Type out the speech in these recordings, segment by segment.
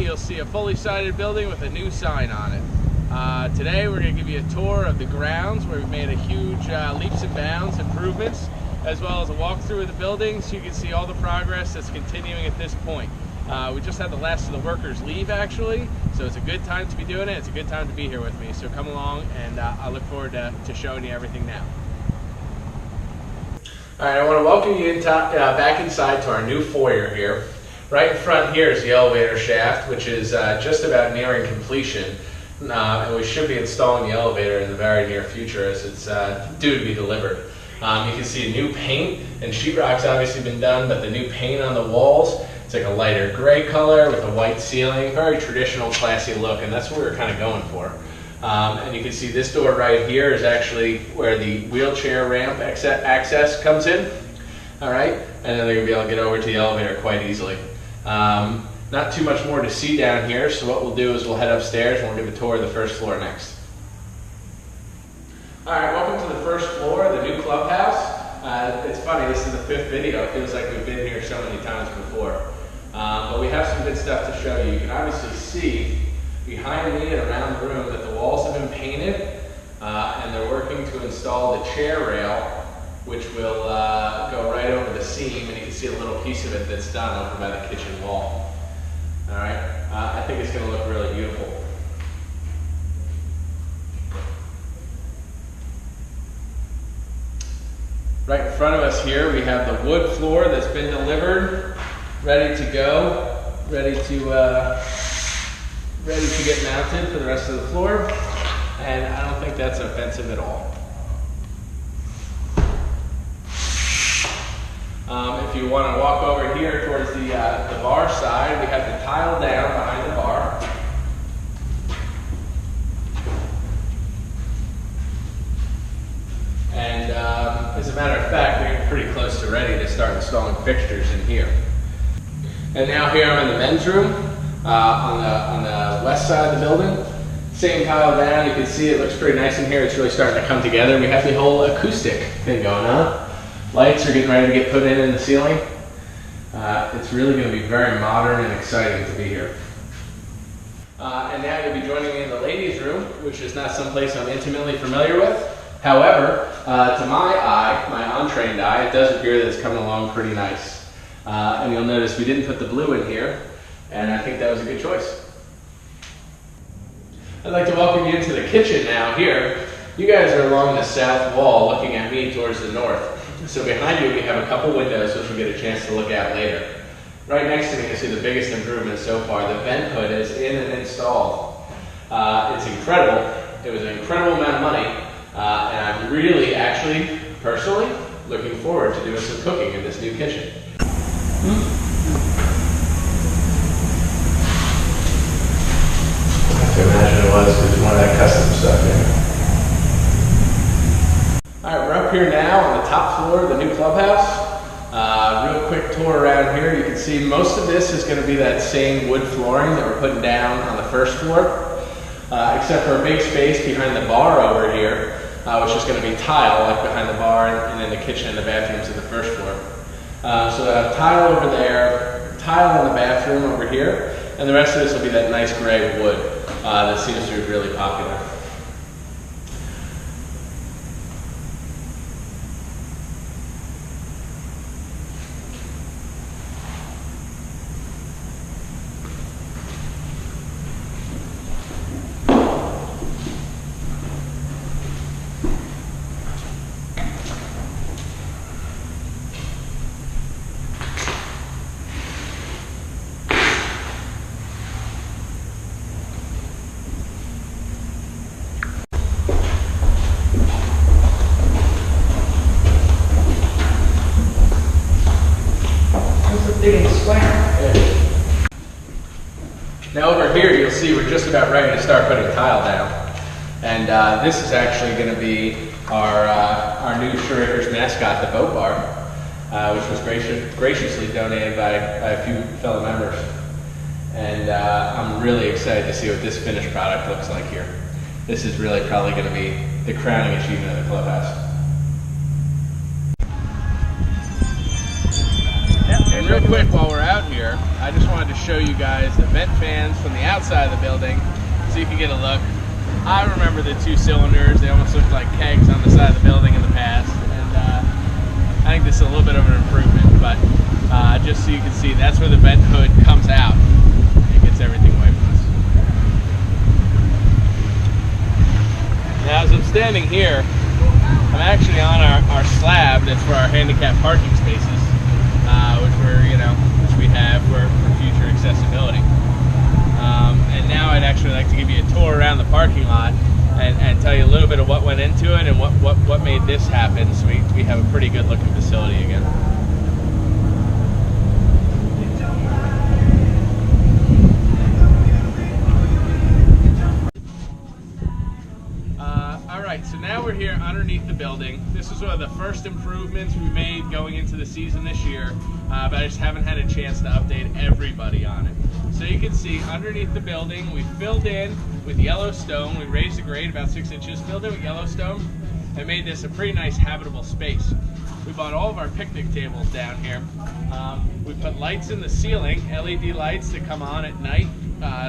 you'll see a fully sided building with a new sign on it. Today we're going to give you a tour of the grounds where we've made a huge leaps and bounds improvements, as well as a walkthrough of the building so you can see all the progress that's continuing at this point. We just had the last of the workers leave actually, so it's a good time to be doing it. It's a good time to be here with me, so come along and I look forward to showing you everything now. Alright, I want to welcome you back inside to our new foyer here. Right in front here is the elevator shaft, which is just about nearing completion. And we should be installing the elevator in the very near future as it's due to be delivered. You can see new paint, and sheetrock's obviously been done, but the new paint on the walls, it's like a lighter gray color with a white ceiling, very traditional, classy look, and that's what we were kind of going for. And you can see this door right here is actually where the wheelchair ramp access comes in. All right, and then they're gonna be able to get over to the elevator quite easily. Not too much more to see down here, so what we'll do is we'll head upstairs and we'll give a tour of the first floor next. All right, welcome to the first floor, the new clubhouse. It's funny, this is the 5th video. It feels like we've been here so many times before. But we have some good stuff to show you. You can obviously see behind me and around the room that the walls have been painted, and they're working to install the chair rail, which will go right over the seam, and you can see a little piece of it that's done over by the kitchen wall. All right, I think it's going to look really beautiful. Right in front of us here, we have the wood floor that's been delivered, ready to go, ready to get mounted for the rest of the floor, and I don't think that's offensive at all. If you want to walk over here towards the bar side, we have the tile down behind the bar. And as a matter of fact, we're getting pretty close to ready to start installing fixtures in here. And now here I'm in the men's room on the west side of the building. Same tile down, you can see it looks pretty nice in here. It's really starting to come together. We have the whole acoustic thing going on. Lights are getting ready to get put in the ceiling. It's really going to be very modern and exciting to be here. And now you'll be joining me in the ladies' room, which is not someplace I'm intimately familiar with. However, to my eye, my untrained eye, it does appear that it's coming along pretty nice. And you'll notice we didn't put the blue in here, and I think that was a good choice. I'd like to welcome you into the kitchen now here. You guys are along the south wall looking at me towards the north. So behind you we have a couple windows which we'll get a chance to look at later. Right next to me you see the biggest improvement so far. The vent hood is in and installed. It's incredible. It was an incredible amount of money. And I'm really, actually, personally, looking forward to doing some cooking in this new kitchen. I have to imagine it was because it's more of that custom stuff here. Alright, we're up here now on the top floor of the new clubhouse. Real quick tour around here. You can see most of this is going to be that same wood flooring that we're putting down on the first floor, except for a big space behind the bar over here, which is going to be tile, like behind the bar and in the kitchen and the bathrooms in the first floor. So tile over there, tile in the bathroom over here, and the rest of this will be that nice gray wood that seems to be really popular. Now over here you'll see we're just about ready to start putting tile down. And this is actually going to be our new Shuriker's mascot, the boat bar, which was graciously donated by a few fellow members. And I'm really excited to see what this finished product looks like here. This is really probably going to be the crowning achievement of the clubhouse. And real quick while we're out here, I just wanted to show you guys the vent fans from the outside of the building so you can get a look. I remember the 2 cylinders. They almost looked like kegs on the side of the building in the past, and I think this is a little bit of an improvement, but just so you can see, that's where the vent hood comes out. It gets everything away from us. Now as I'm standing here, I'm actually on our slab that's for our handicap parking spaces, which we have for future accessibility. And now I'd actually like to give you a tour around the parking lot and tell you a little bit of what went into it and what made this happen, so we have a pretty good looking facility again. Alright, so now we're here underneath the building. This is one of the first improvements we made going into the season this year, but I just haven't had a chance to update everybody on it. So you can see underneath the building, we filled in with yellow stone. We raised the grade about 6 inches, filled in with yellow stone, and made this a pretty nice habitable space. We bought all of our picnic tables down here. We put lights in the ceiling, LED lights that come on at night.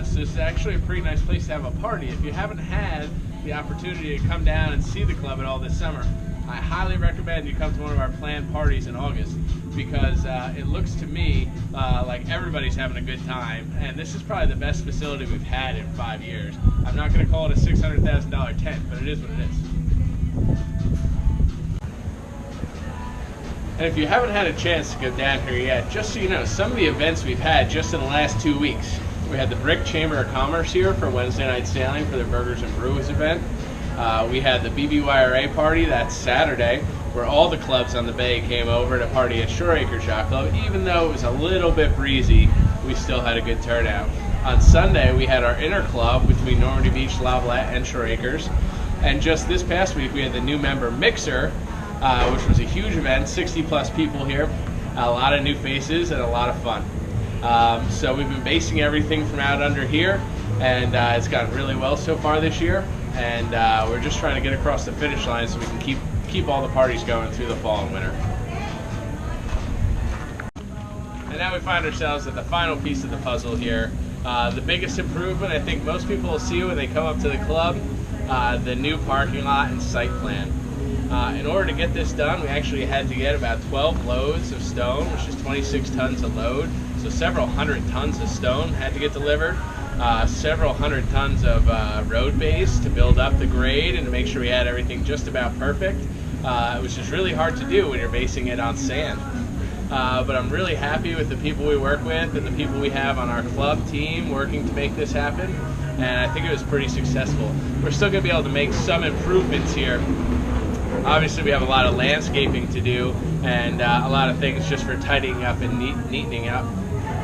So this is actually a pretty nice place to have a party. If you haven't had the opportunity to come down and see the club at all this summer, I highly recommend you come to one of our planned parties in August, because it looks to me like everybody's having a good time, and this is probably the best facility we've had in 5 years. I'm not going to call it a $600,000 tent, but it is what it is. And if you haven't had a chance to go down here yet, just so you know, some of the events we've had just in the last 2 weeks. We had the Brick Chamber of Commerce here for Wednesday Night Sailing for the Burgers and Brews event. We had the BBYRA party, that's Saturday, where all the clubs on the bay came over to party at Shore Acres Yacht Club. Even though it was a little bit breezy, we still had a good turnout. On Sunday, we had our inner club between Normandy Beach, Lavallette, and Shore Acres. And just this past week, we had the new member Mixer, which was a huge event, 60 plus people here, a lot of new faces, and a lot of fun. So we've been basing everything from out under here, and it's gone really well so far this year. And we're just trying to get across the finish line so we can keep all the parties going through the fall and winter. And now we find ourselves at the final piece of the puzzle here. The biggest improvement I think most people will see when they come up to the club, the new parking lot and site plan. In order to get this done, we actually had to get about 12 loads of stone, which is 26 tons a load. So several hundred tons of stone had to get delivered. Several hundred tons of road base to build up the grade and to make sure we had everything just about perfect, which is really hard to do when you're basing it on sand. But I'm really happy with the people we work with and the people we have on our club team working to make this happen, and I think it was pretty successful. We're still going to be able to make some improvements here. Obviously we have a lot of landscaping to do and a lot of things just for tidying up and neatening up.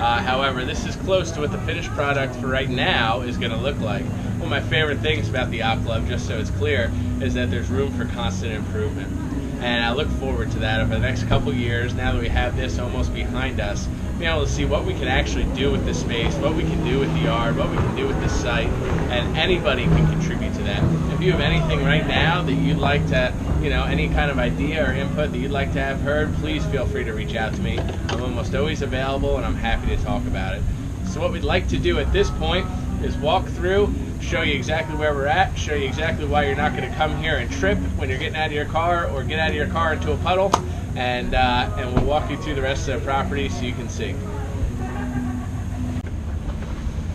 However, this is close to what the finished product for right now is going to look like. One of my favorite things about the yacht club, just so it's clear, is that there's room for constant improvement. And I look forward to that over the next couple years, now that we have this almost behind us, being able to see what we can actually do with this space, what we can do with the yard, what we can do with this site, and anybody can contribute to that. If you have anything right now that you'd like to, any kind of idea or input that you'd like to have heard, please feel free to reach out to me. I'm almost always available and I'm happy to talk about it. So what we'd like to do at this point is walk through, show you exactly where we're at, show you exactly why you're not going to come here and trip when you're getting out of your car or get out of your car into a puddle, and we'll walk you through the rest of the property so you can see.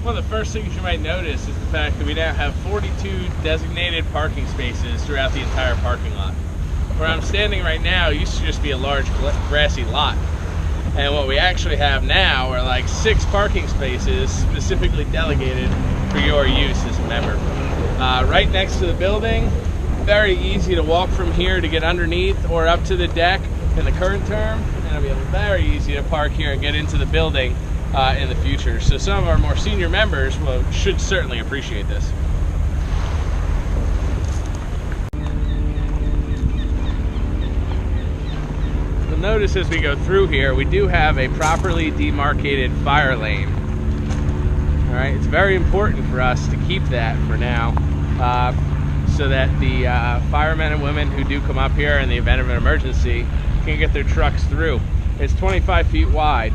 One of the first things you might notice is the fact that we now have 42 designated parking spaces throughout the entire parking lot. Where I'm standing right now used to just be a large grassy lot. And what we actually have now are like 6 parking spaces specifically delegated for your use as a member. Right next to the building, very easy to walk from here to get underneath or up to the deck in the current term, and it'll be very easy to park here and get into the building in the future. So some of our more senior members should certainly appreciate this. You'll notice as we go through here, we do have a properly demarcated fire lane. All right, it's very important for us to keep that for now, so that the firemen and women who do come up here in the event of an emergency can get their trucks through. It's 25 feet wide,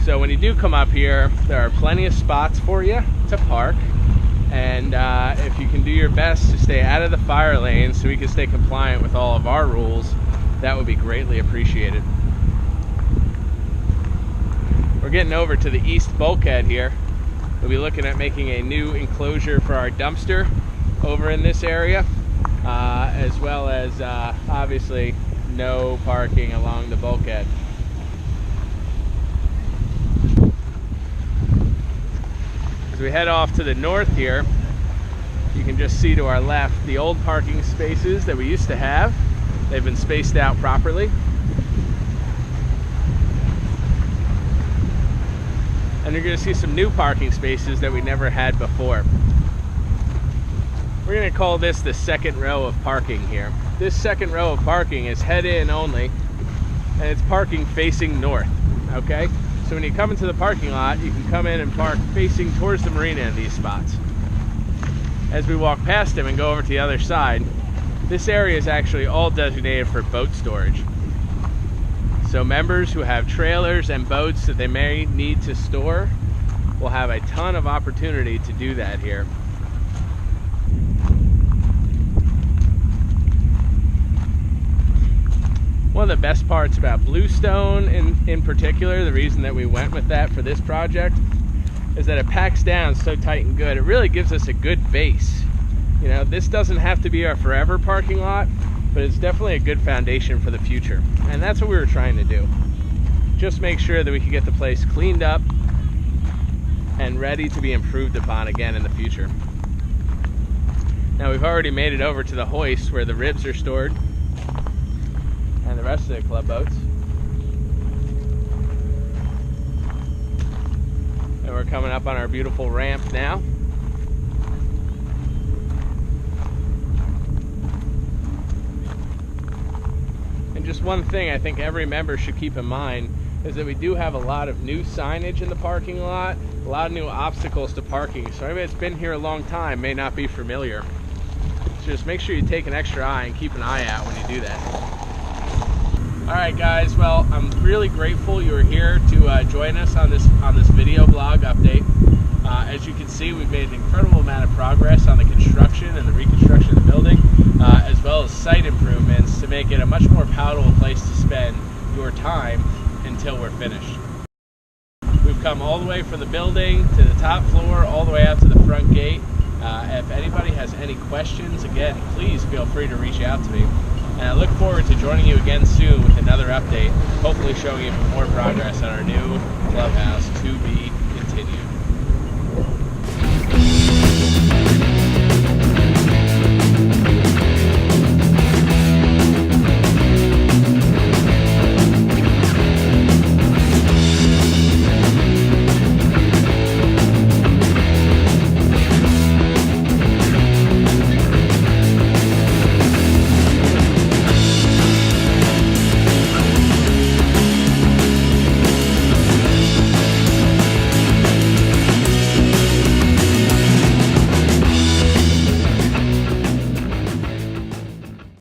So when you do come up here, there are plenty of spots for you to park. And if you can do your best to stay out of the fire lane so we can stay compliant with all of our rules, that would be greatly appreciated. We're getting over to the east bulkhead here. We'll be looking at making a new enclosure for our dumpster over in this area, as well as obviously no parking along the bulkhead. As we head off to the north here, you can just see to our left the old parking spaces that we used to have. They've been spaced out properly. And you're going to see some new parking spaces that we never had before. We're going to call this the second row of parking here. This second row of parking is head-in only, and it's parking facing north, okay? So when you come into the parking lot, you can come in and park facing towards the marina in these spots. As we walk past them and go over to the other side, this area is actually all designated for boat storage. So members who have trailers and boats that they may need to store will have a ton of opportunity to do that here. One of the best parts about bluestone in particular, the reason that we went with that for this project, is that it packs down so tight and good. It really gives us a good base. You know, this doesn't have to be our forever parking lot, but it's definitely a good foundation for the future. And that's what we were trying to do. Just make sure that we could get the place cleaned up and ready to be improved upon again in the future. Now we've already made it over to the hoist where the ribs are stored and the rest of the club boats. And we're coming up on our beautiful ramp now. And just one thing I think every member should keep in mind is that we do have a lot of new signage in the parking lot, a lot of new obstacles to parking. So anybody that's been here a long time may not be familiar. So just make sure you take an extra eye and keep an eye out when you do that. Alright guys, well, I'm really grateful you were here to join us on this video blog update. As you can see, we've made an incredible amount of progress on the construction and the reconstruction of the building, as well as site improvements to make it a much more palatable place to spend your time until we're finished. We've come all the way from the building to the top floor, all the way out to the front gate. If anybody has any questions, again, please feel free to reach out to me. And I look forward to joining you again soon with another update, hopefully showing you more progress on our new clubhouse to be continued.